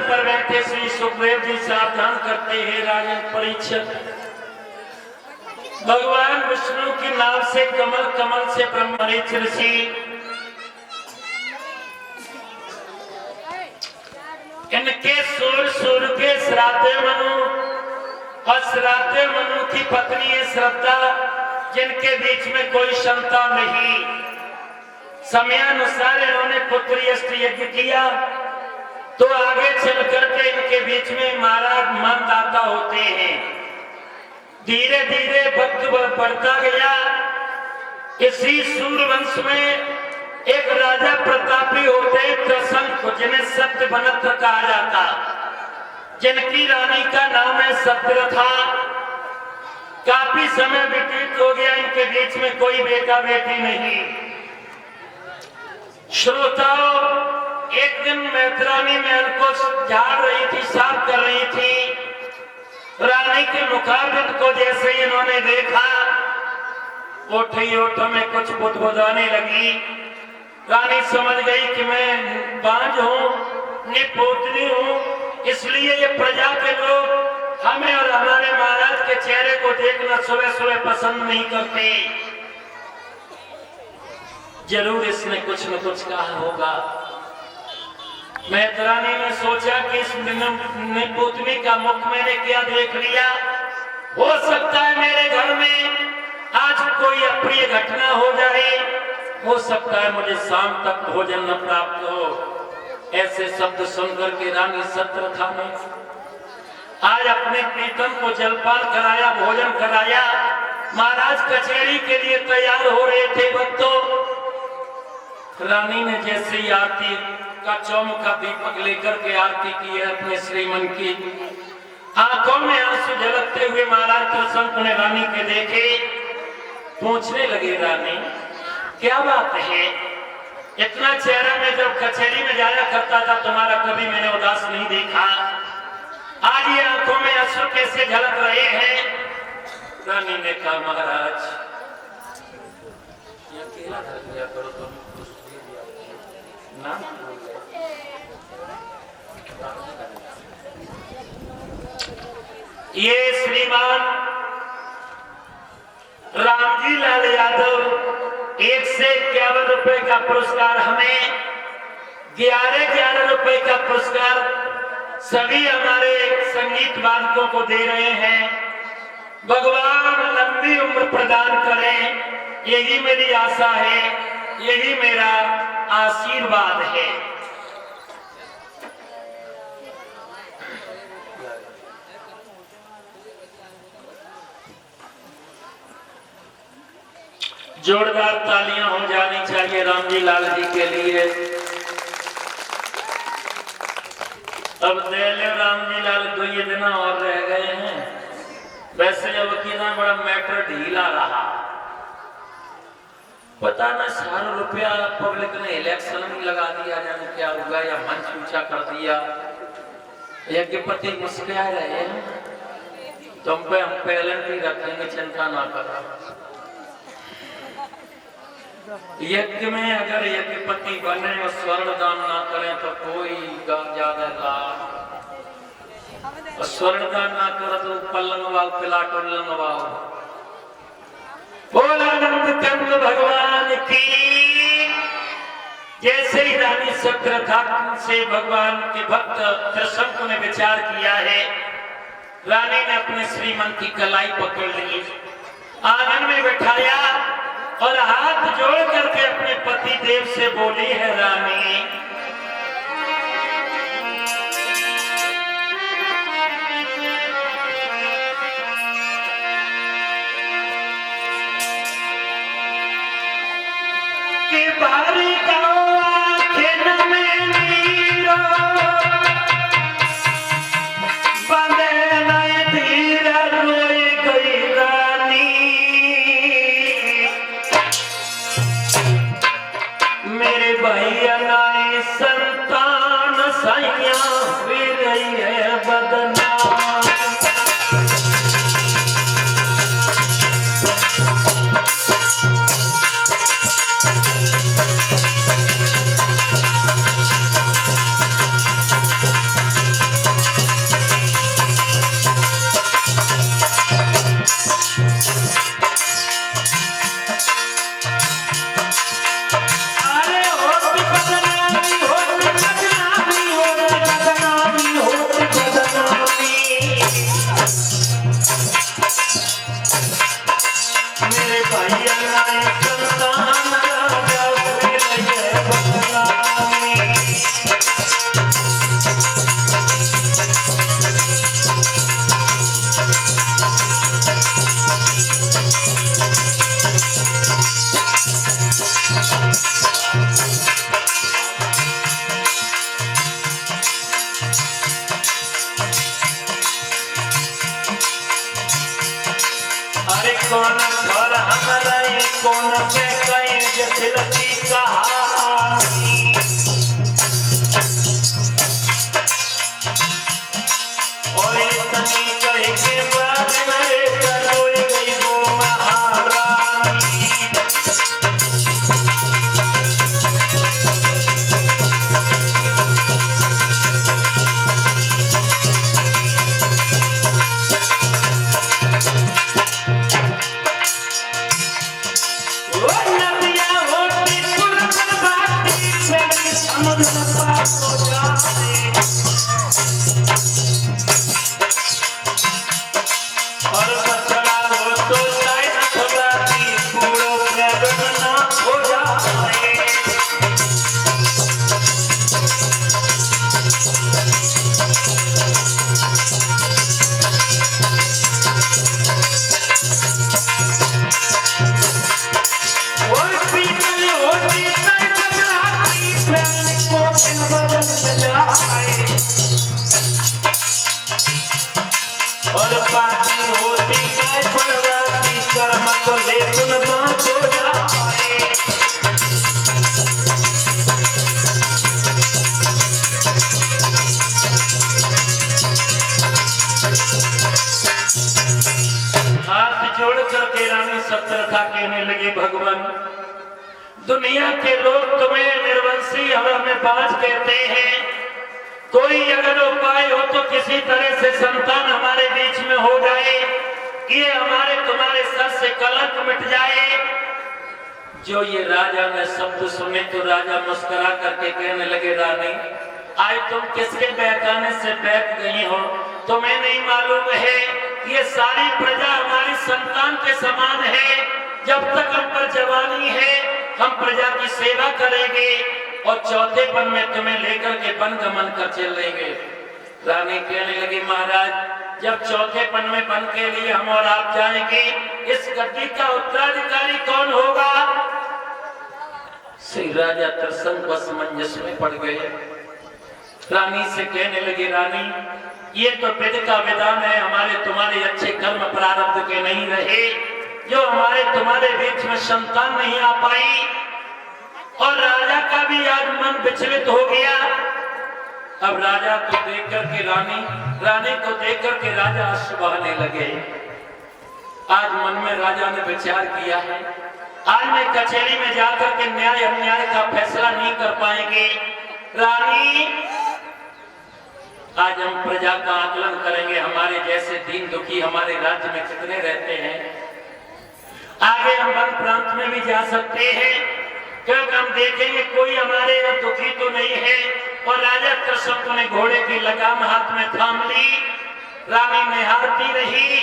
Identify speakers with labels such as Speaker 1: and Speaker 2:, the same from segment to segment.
Speaker 1: पर बैठे श्री सुखदेव जी सावधान करते हैं राजन परीक्षित, भगवान विष्णु की नाव से कमल, कमल से ब्रह्मरीच ऋषि, इनके सूर्य के श्राद्धे मनु और श्राद्धे मनु की पत्नी है श्रद्धा, जिनके बीच में कोई क्षमता नहीं। समयानुसार इन्होंने पुत्री अष्ट यज्ञ किया तो आगे चल करके इनके बीच में महाराज मनदाता होते हैं। धीरे धीरे भक्त बढ़ता गया। इसी सूर्यवंश में एक राजा प्रतापी होते त्रसंक, जिन्हें सत्य बनत्र कहा जाता, जिनकी रानी का नाम है सत्यरथा। काफी समय व्यतीत हो गया, इनके बीच में कोई बेटा बेटी नहीं। श्रोताओं, एक दिन मैत्रानी महल को झाड़ रही थी, साफ कर रही थी। रानी के मुखारबिंद को जैसे ही इन्होंने देखा, ओठ में कुछ बुदबुदाने लगी। रानी समझ गई कि मैं बांझ हूं, निपोतनी हूं, इसलिए ये प्रजा के लोग हमें और हमारे महाराज के चेहरे को देखना सुबह सुबह पसंद नहीं करते। जरूर इसने कुछ न कुछ कहा होगा। मैत्रानी ने सोचा कि इस निपुतनी का मुख मैंने क्या देख लिया, हो सकता है मेरे घर में आज कोई अप्रिय घटना हो जाए, हो सकता है मुझे शाम तक भोजन न प्राप्त हो। ऐसे शब्द सुनकर के रानी सत्यरथा ने आज अपने प्रीतम को जलपान कराया, भोजन कराया। महाराज कचहरी के लिए तैयार हो रहे थे भक्तों। रानी ने जैसे ही आरती का चौमुखा दीपक लेकर के आरती की है अपने श्रीमन की, आंखों में आंसू झलकते हुए महाराज त्रसंक ने रानी के देखे। पूछने लगे, रानी क्या बात है? इतना चेहरा में जब कचहरी में जाया करता था तुम्हारा, कभी मैंने उदास नहीं देखा, आज ये आंखों में आंसू कैसे झलक रहे हैं? रानी ने कहा, महाराज ये अकेला कर दिया करो तुम ना। ये श्रीमान रामजी लाल यादव 1 से 51 रुपए का पुरस्कार हमें, 11 रुपए का पुरस्कार सभी हमारे संगीत वादकों को दे रहे हैं। भगवान लंबी उम्र प्रदान करें, यही मेरी आशा है, यही मेरा आशीर्वाद है। जोरदार तालियां हो जानी चाहिए रामजी लाल जी के लिए। अब देले रामजी लाल 2 दिन और रह गए हैं। वैसे अब कितना बड़ा मैटर ढीला रहा, पता न सारा रुपया पब्लिक ने इलेक्शन में लगा दिया, जाने क्या होगा, या मंच ऊंचा कर दिया। यज्ञपति मुस्कुरा रहे हैं, तुम पे हम पेलेंटी रखेंगे, चिंता ना करो। यज्ञ में अगर यज्ञपति बने और स्वर्ण दान ना करें तो कोई ज्यादा लाभ, और स्वर्ण दान ना करे तो पल्लंगवाओ पिलाटो लंगवाओ। भोलानंद चंद भगवान की। जैसे ही रानी सत्यरथा से भगवान के भक्त त्रसंक ने विचार किया है, रानी ने अपने श्रीमन की कलाई पकड़ ली, आंगन में बैठाया और हाथ जोड़ करके अपने पति देव से बोली है, रानी के बारी गाँव आँखें में नीरो बंदे नए धीरा रोई गई रानी, मेरे भैया नाई संतान सैया फिर रही है बदनाम। कौन घर हमारा कौन से कहीं दिल की कहानी और इतनी कहे के बाद मेरे रोई गई वो महारानी और पानी होती है फलवाती कर्म को ले सुन बात हो जाए हाथ जोड़ करके रानी सप्तरखा कहने लगे भगवान दुनिया के लोग तुम्हें निर्वंशी और हमें बाज कहते हैं कोई अगर उपाय हो तो किसी तरह से संतान हमारे बीच में हो जाए ये हमारे तुम्हारे सर से कलंक मिट जाए जो ये राजा ने शब्द सुने तो राजा मुस्कुरा करके कहने लगे रानी आज तुम किसके बहकाने से बैठ गई हो तुम्हें नहीं मालूम है ये सारी प्रजा हमारी संतान के समान है जब तक हम पर जवानी है हम प्रजा की सेवा करेंगे और चौथे पन में तुम्हें लेकर के वन गमन कर चलेंगे रानी कहने लगी महाराज जब चौथे पन में वन के लिए हम और आप जाएंगे इस गद्दी का उत्तराधिकारी कौन होगा श्री राजा त्रिशंक असमंजस में पड़ गए रानी से कहने लगी रानी ये तो विधि का विधान है हमारे तुम्हारे अच्छे कर्म प्रारब्ध के नहीं रहे जो हमारे तुम्हारे बीच में संतान नहीं आ पाई और राजा का भी आज मन विचलित हो गया अब राजा को देख करके रानी को देख करके राजा अश्रु बहाने लगे आज मन में राजा ने विचार किया है आज मैं कचहरी में जाकर के न्याय अन्याय का फैसला नहीं कर पाएंगे रानी आज हम प्रजा का आकलन करेंगे हमारे जैसे दीन दुखी हमारे राज्य में कितने रहते हैं आगे हम वन प्रांत में भी जा सकते हैं क्योंकि हम देखेंगे कोई हमारे यहाँ दुखी तो नहीं है और राजा त्रिशंक ने घोड़े की लगाम हाथ में थाम ली रानी निहारती रही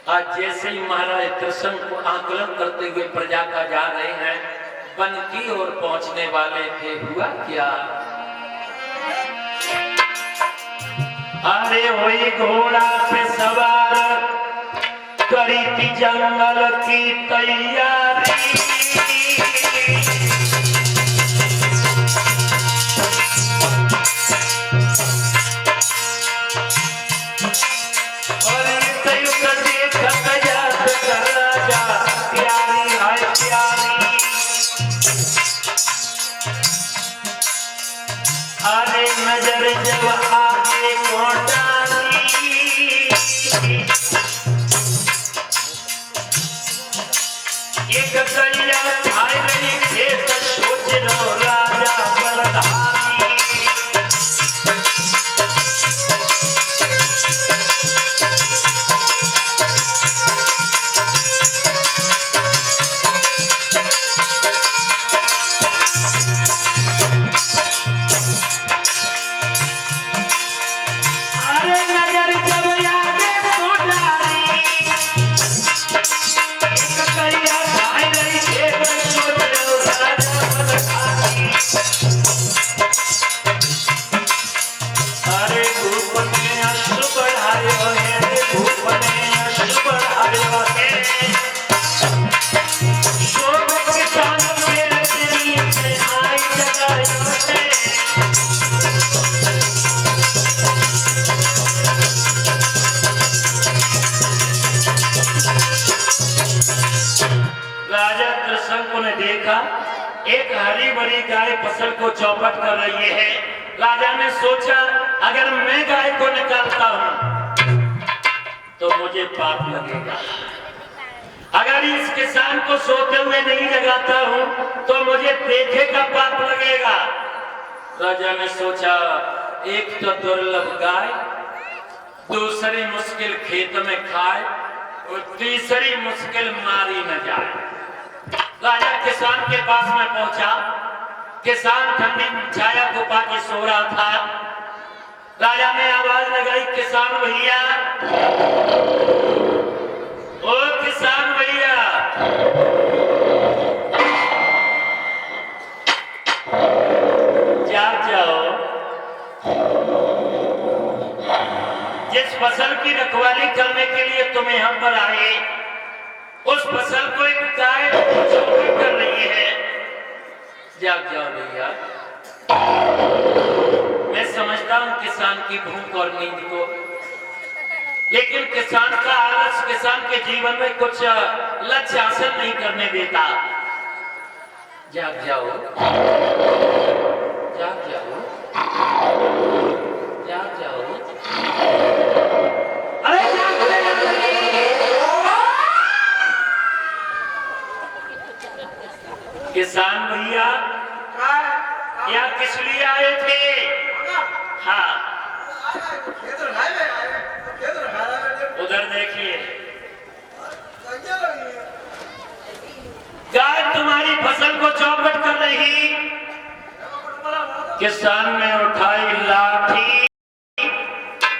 Speaker 1: आज जैसे ही महाराज त्रिशंक को आकलन करते हुए प्रजा का जा रहे हैं वन की ओर पहुंचने वाले थे हुआ क्या अरे वही घोड़ा पे सवार करी थी जंगल की तैयारी अरे नजर जब आगे कोटानी एक गैया खाए रही खेत सोच लो राजा बलधारी एक हरी भरी गाय फसल को चौपट कर रही है। राजा ने सोचा अगर मैं गाय को निकालता हूं तो मुझे पाप लगेगा, अगर इस किसान को सोते हुए नहीं जगाता हूं तो मुझे देखे का पाप लगेगा। राजा ने सोचा एक तो दुर्लभ गाय, दूसरी मुश्किल खेत में खाए और तीसरी मुश्किल मारी न जाए। राजा किसान के पास में पहुंचा। किसान ठंडी छाया को पाके सो रहा था। राजा ने आवाज लगाई, किसान भैया, ओ किसान भैया, जाग जाओ। जिस फसल की रखवाली करने के लिए तुम यहाँ पर आए, उस फसल को एक गाय चौपट कर रही है। जाग जाओ भैया। मैं समझता हूं किसान की भूख और नींद को, लेकिन किसान का आलस किसान के जीवन में कुछ लक्ष्य हासिल नहीं करने देता। जाग जाओ, जाग जाओ, जाग जाओ। अरे किसान भैया, क्या किस लिए आए थे? हाँ, उधर देखिए, गाय तुम्हारी फसल को चौपट कर रही। किसान ने उठाई लाठी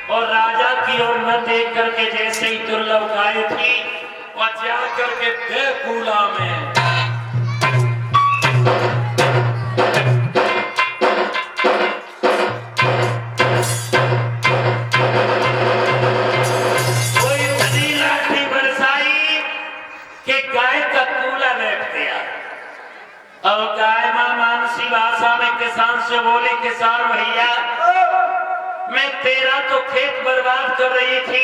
Speaker 1: और राजा की ओर न देख करके जैसे ही दुर्लभ गाय थी और जा करके दे कूला में किसान से बोले, किसान भैया, मैं तेरा तो खेत बर्बाद कर रही थी,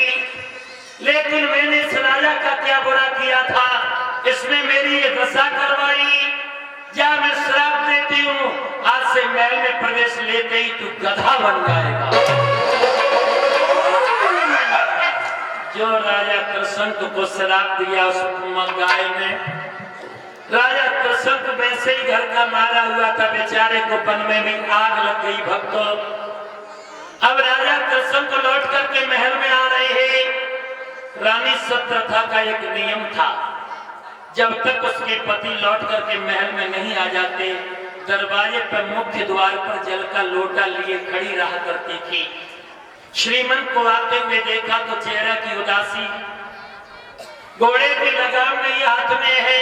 Speaker 1: लेकिन मैंने इस राजा का क्या बुरा किया था, इसने मेरी ये दशा करवाई। जा मैं श्राप देती हूँ, आज से महल में प्रवेश लेते ही तू गधा बन जाएगा। जो राजा कृष्ण को श्राप दिया उस गाय ने, राजा कृष्ण वैसे ही घर का मारा हुआ था, बेचारे को वन में भी आग लग गई भक्तों। अब राजा कृष्ण को लौट करके महल में आ रहे हैं। रानी सत्यप्रथा का एक नियम था, जब तक उसके पति लौट करके महल में नहीं आ जाते, दरवाजे पर मुख्य द्वार पर जल का लोटा लिए खड़ी रहा करती थी। श्रीमन को आते हुए देखा तो चेहरा की उदासी, घोड़े की लगाम नहीं हाथ में है,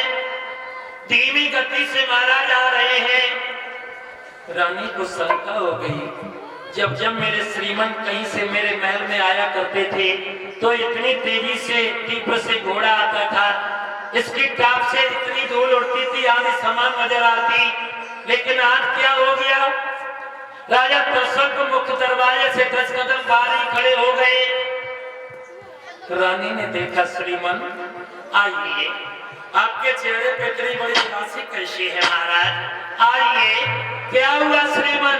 Speaker 1: धीमी गति से मारा जा रहे हैं। रानी को शंका हो गई, जब जब मेरे श्रीमन कहीं से मेरे महल में आया करते थे तो इतनी तेजी से तीव्र से घोड़ा आता था, इसकी टाप से इतनी धूल उड़ती थी, आदि समान नजर आती, लेकिन आज क्या हो गया? राजा कृष्ण को मुख्य दरवाजे से 10 कदम बाहर ही खड़े हो गए। रानी ने देखा, श्रीमन आइए, आपके चेहरे पे इतनी बड़ी उदासी कैसी है महाराज? आइए, क्या हुआ श्रीमन?